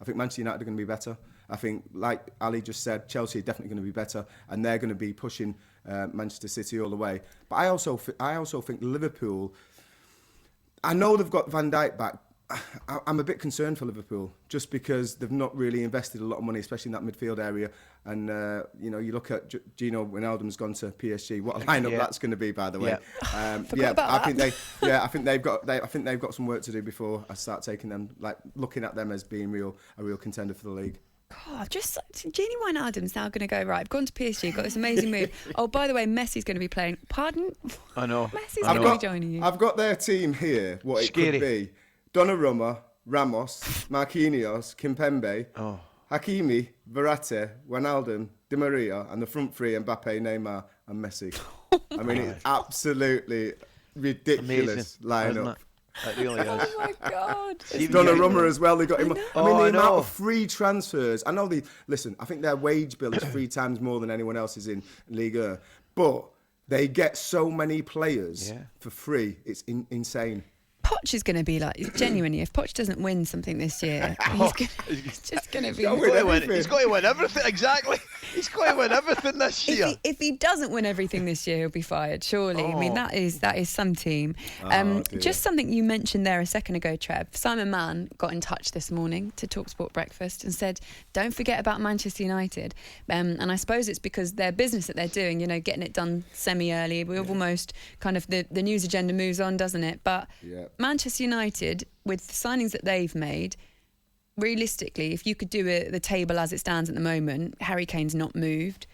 think Manchester United are going to be better. I think, like Ali just said, Chelsea are definitely going to be better, and they're going to be pushing Manchester City all the way. But I also think Liverpool, I know they've got Van Dijk back. I'm a bit concerned for Liverpool just because they've not really invested a lot of money, especially in that midfield area. And you look at Gino Wijnaldum's gone to PSG. What a lineup that's going to be, by the way. I think they've got some work to do before I start taking them, like looking at them as being a real contender for the league. God, just Gini Wijnaldum's now going to go, right, I've gone to PSG, got this amazing move. Oh, by the way, Messi's going to be playing. Pardon? I know. Messi's going to be joining you. I've got their team here, what Scary. It could be. Donnarumma, Ramos, Marquinhos, Kimpembe, Hakimi, Verratti, Wijnaldum, Di Maria, and the front three, Mbappe, Neymar, and Messi. I mean, it's absolutely ridiculous lineup. It really is. Oh my God. It's Donnarumma as well. They got him. I mean, the amount of free transfers. I know listen, I think their wage bill is 3 times more than anyone else's in Liga, but they get so many players for free. It's insane. Poch is going to be like, genuinely, if Poch doesn't win something this year, he's just going to be... He's got to win everything, exactly. He's got to win everything this year. If he doesn't win everything this year, he'll be fired, surely. I mean, that is some team. Just something you mentioned there a second ago, Trev. Simon Mann got in touch this morning to talkSPORT Breakfast and said, don't forget about Manchester United. And I suppose it's because their business that they're doing, getting it done semi-early. We've almost kind of, the news agenda moves on, doesn't it? But... Yeah. Manchester United, with the signings that they've made, realistically, if you could do the table as it stands at the moment, Harry Kane's not moved,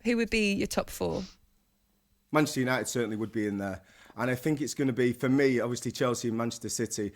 who would be your top 4? Manchester United certainly would be in there. And I think it's going to be, for me, obviously Chelsea and Manchester City.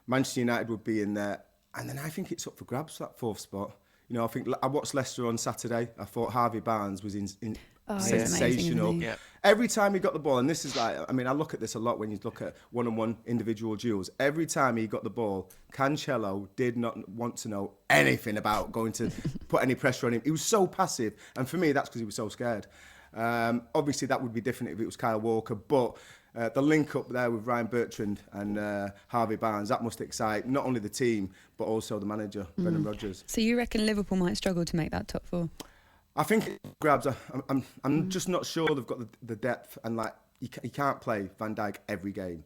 Manchester United would be in there. And then I think it's up for grabs, that 4th spot. I think I watched Leicester on Saturday. I thought Harvey Barnes was sensational. Amazing, Every time he got the ball, and this is like, I mean, I look at this a lot when you look at one-on-one individual duels. Every time he got the ball, Cancelo did not want to know anything about going to put any pressure on him. He was so passive, and for me, that's because he was so scared. Obviously, that would be different if it was Kyle Walker, but the link up there with Ryan Bertrand and Harvey Barnes, that must excite not only the team, but also the manager, Brendan Rodgers. So you reckon Liverpool might struggle to make that top 4? I think it grabs. I'm just not sure they've got the depth, and like you can't play Van Dijk every game,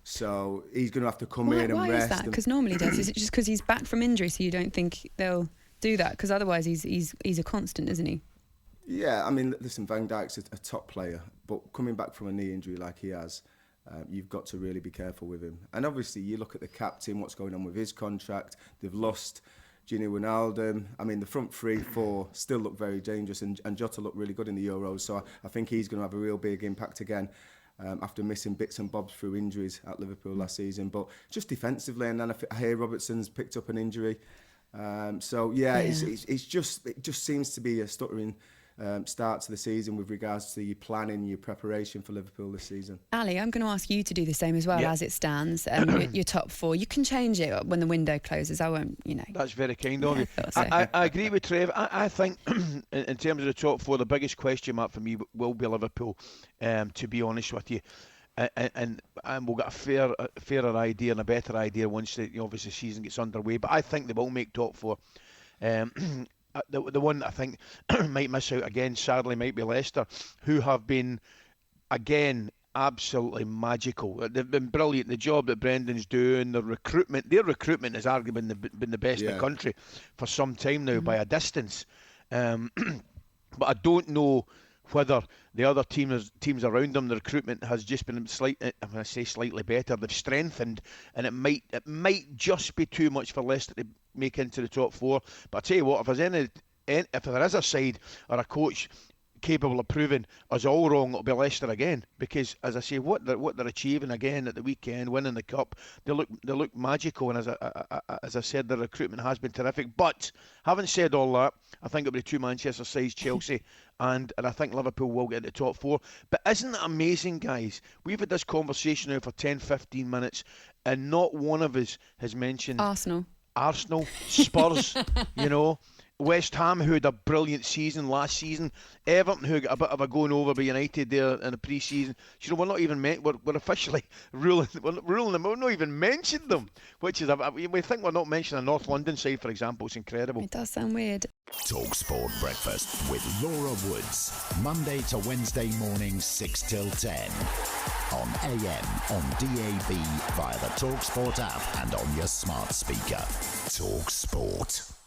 so he's going to have to come in and rest. Why is that? Because normally he does. Is it just because he's back from injury, so you don't think they'll do that? Because otherwise he's a constant, isn't he? Yeah, I mean, listen, Van Dijk's a top player, but coming back from a knee injury like he has, you've got to really be careful with him. And obviously, you look at the captain, what's going on with his contract. They've lost Gini Wijnaldum. I mean, the front 3-4 still look very dangerous, and Jota looked really good in the Euros. So I think he's going to have a real big impact again after missing bits and bobs through injuries at Liverpool last season. But just defensively, and then I hear Robertson's picked up an injury. It just seems to be a stuttering start to the season with regards to your planning, your preparation for Liverpool this season. Ali, I'm going to ask you to do the same as well as it stands. Your top 4. You can change it when the window closes. I won't, That's very kind of you. I agree with Trev. I think in terms of the top 4, the biggest question mark for me will be Liverpool, to be honest with you. And we'll get a fairer idea and a better idea once obviously the season gets underway. But I think they will make top 4. The one that I think might miss out again, sadly, might be Leicester, who have been, again, absolutely magical. They've been brilliant. The job that Brendan's doing, their recruitment has arguably been the best in the country for some time now by a distance. But I don't know whether the other teams around them, the recruitment has just been slightly better. They've strengthened, and it might just be too much for Leicester to make into the top 4. But I tell you what, if there is a side or a coach capable of proving us all wrong, it'll be Leicester again. Because as I say, what they're achieving again at the weekend, winning the cup, they look magical. And as I said, the recruitment has been terrific. But having said all that, I think it'll be 2 Manchester sides, Chelsea, and I think Liverpool will get the top 4. But isn't it amazing, guys? We've had this conversation now for 10-15 minutes, and not one of us has mentioned Arsenal, Spurs, West Ham, who had a brilliant season last season. Everton, who got a bit of a going over by United there in the pre-season. We're not even we're officially ruling them. We're not even mentioned them, which is we think we're not mentioning a North London side, for example. It's incredible. It does sound weird. talkSPORT Breakfast with Laura Woods, Monday to Wednesday mornings 6 till 10 on AM, on DAB, via the talkSPORT app and on your smart speaker. talkSPORT.